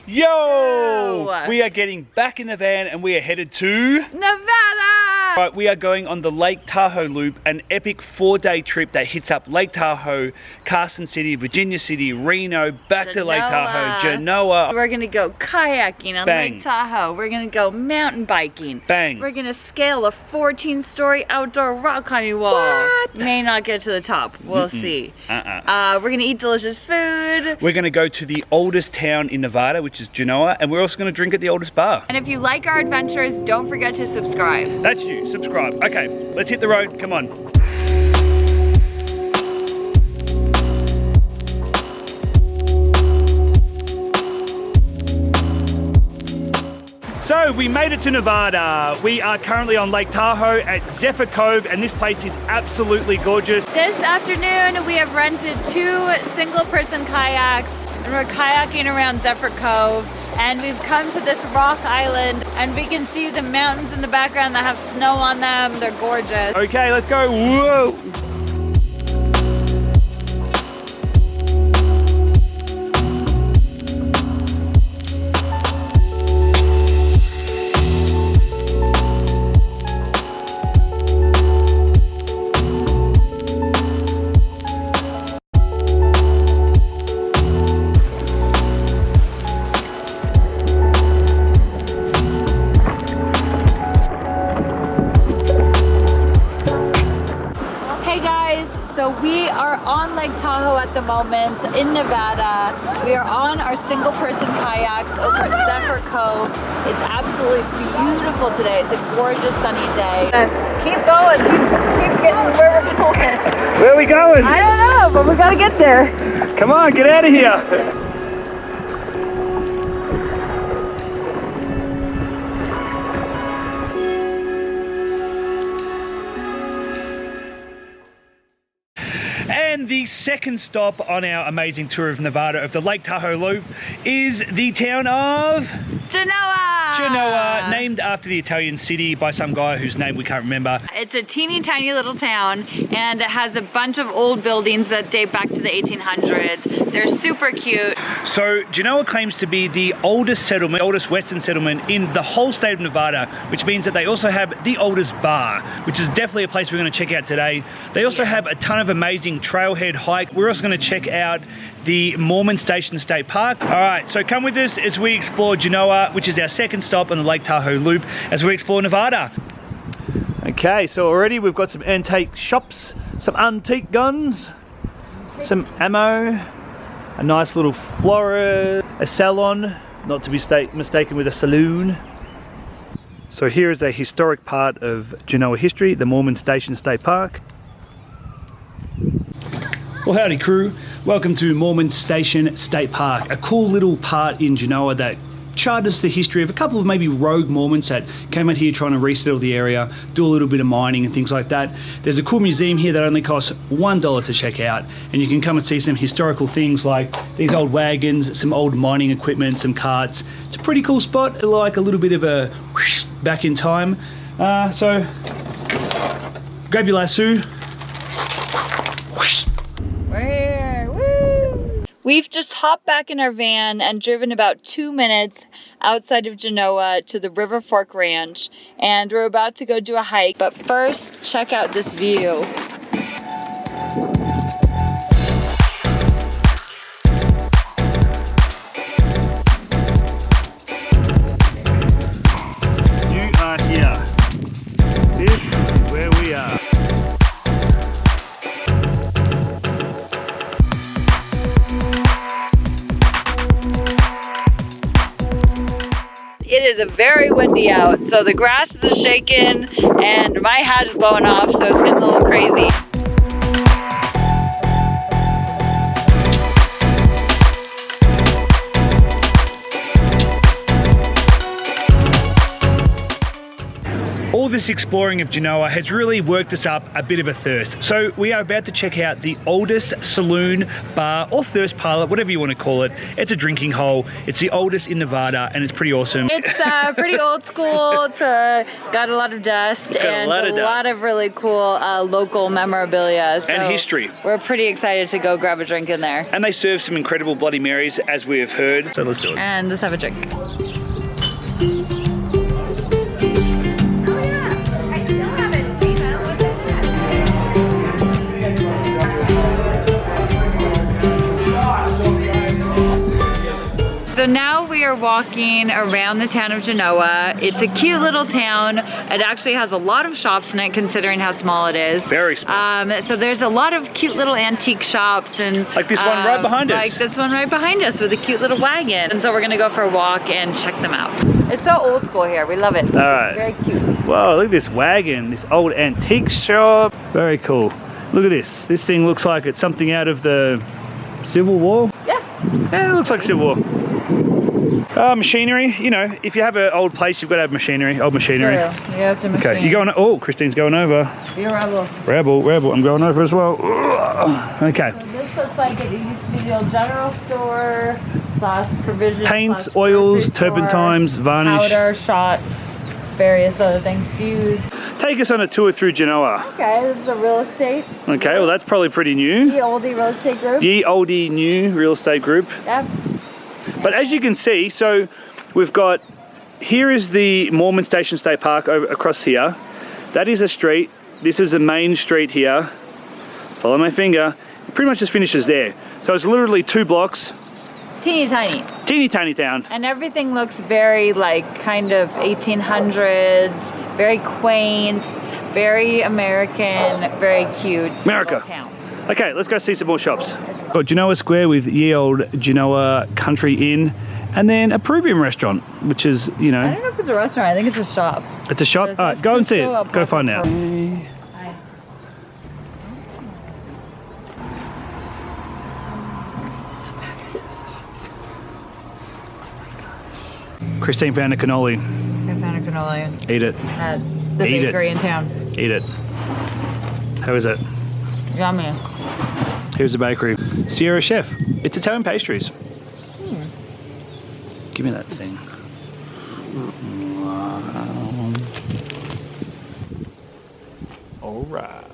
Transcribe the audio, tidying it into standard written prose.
Yo! We are getting back in the van and we are headed to Nevada! Right, we are going on the Lake Tahoe Loop, an epic 4-day trip that hits up Lake Tahoe, Carson City, Virginia City, Reno, back to Lake Tahoe, Genoa. We're gonna go kayaking on Bang. Lake Tahoe. We're gonna go mountain biking. Bang. We're gonna scale a 14-story outdoor rock climbing wall. What? May not get to the top. We'll see. We're gonna eat delicious food. We're gonna go to the oldest town in Nevada, which is Genoa, and we're also gonna drink at the oldest bar. And if you like our adventures, don't forget to subscribe. That's you, subscribe. Okay, let's hit the road, come on. So we made it to Nevada. We are currently on Lake Tahoe at Zephyr Cove, and this place is absolutely gorgeous. This afternoon, we have rented 2 single-person kayaks, and we're kayaking around Zephyr Cove. And we've come to this rock island, and we can see the mountains in the background that have snow on them. They're gorgeous. Okay, let's go. Whoa! So we are on Lake Tahoe at the moment in Nevada. We are on our single-person kayaks over at Zephyr Cove. It's absolutely beautiful today. It's a gorgeous sunny day. Keep going. Keep getting where we're going. Where are we going? I don't know, but we gotta get there. Come on, get out of here. And the second stop on our amazing tour of Nevada of the Lake Tahoe Loop is the town of Genoa, named after the Italian city by some guy whose name we can't remember. It's a teeny tiny little town, and it has a bunch of old buildings that date back to the 1800s. They're super cute. So Genoa claims to be the oldest settlement, oldest Western settlement in the whole state of Nevada, which means that they also have the oldest bar, which is definitely a place we're going to check out today. They also have a ton of amazing trailhead hike. We're also going to check out the Mormon Station State Park. All right, so come with us as we explore Genoa, which is our second stop on the Lake Tahoe Loop, as we explore Nevada. Okay, so already we've got some antique shops, some antique guns, some ammo, a nice little florist, a salon, not to be mistaken with a saloon. So here is a historic part of Genoa history, the Mormon Station State Park. Well, howdy crew, welcome to Mormon Station State Park, a cool little part in Genoa that charts the history of a couple of maybe rogue Mormons that came out here trying to resettle the area, do a little bit of mining and things like that. There's a cool museum here that only costs $1 to check out, and you can come and see some historical things like these old wagons, some old mining equipment, some carts. It's a pretty cool spot, like a little bit of a whoosh back in time. So grab your lasso. We're here, woo! We've just hopped back in our van and driven about 2 minutes outside of Genoa to the River Fork Ranch, and we're about to go do a hike. But first, check out this view. You are here. This is where we are. It is very windy out, so the grass is shaking and my hat is blowing off, so it's getting a little crazy. all this exploring of Genoa has really worked us up a bit of a thirst. So we are about to check out the oldest saloon, bar, or thirst parlor, whatever you want to call it. It's a drinking hole. It's the oldest in Nevada, and it's pretty awesome. It's pretty old school. It's got a lot of dust and a lot of really cool local memorabilia. So and history. We're pretty excited to go grab a drink in there. And they serve some incredible Bloody Marys, as we have heard. So let's do it. And let's have a drink. So now we are walking around the town of Genoa. It's a cute little town. It actually has a lot of shops in it considering how small it is. Very small. So there's a lot of cute little antique shops and like this one right behind us. Like this one right behind us with a cute little wagon. And so we're gonna go for a walk and check them out. It's so old school here. We love it. All right. Very cute. Whoa, look at this wagon, this old antique shop. Very cool. Look at this. This thing looks like it's something out of the Civil War. Yeah. Yeah, it looks like Civil War. Machinery, you know, if you have an old place, you've got to have machinery, old machinery. True. You have to machine. Okay, you're going, oh, Christine's going over. Be a rebel. Rebel, I'm going over as well. Okay. So this looks like it used to be the old general store, / provision. Paints, oils, turpentines, varnish. Powder, shots, various other things, fuse. Take us on a tour through Genoa. Okay, this is a real estate. Okay, well that's probably pretty new. Ye Olde Real Estate Group. Ye Olde New Real Estate Group. Yep. But as you can see, so we've got, here is the Mormon Station State Park over across here. That is a street. This is the main street here. Follow my finger. It pretty much just finishes there. So it's literally 2 blocks. Teeny tiny. Teeny tiny town. And everything looks very like kind of 1800s, very quaint, very American, very cute. America. Town. Okay, let's go see some more shops. Got Genoa Square with ye old Genoa Country Inn, and then a Peruvian restaurant, which is, you know. I don't know if it's a restaurant, I think it's a shop. It's a shop? Alright, go and see it. Go find out. Hi. Christine found a cannoli. I found a cannoli Eat it. at the Eat bakery it. in town. Eat it. How is it? Yummy. Here's the bakery. Sierra Chef. It's Italian pastries. Give me that thing. Wow. All right.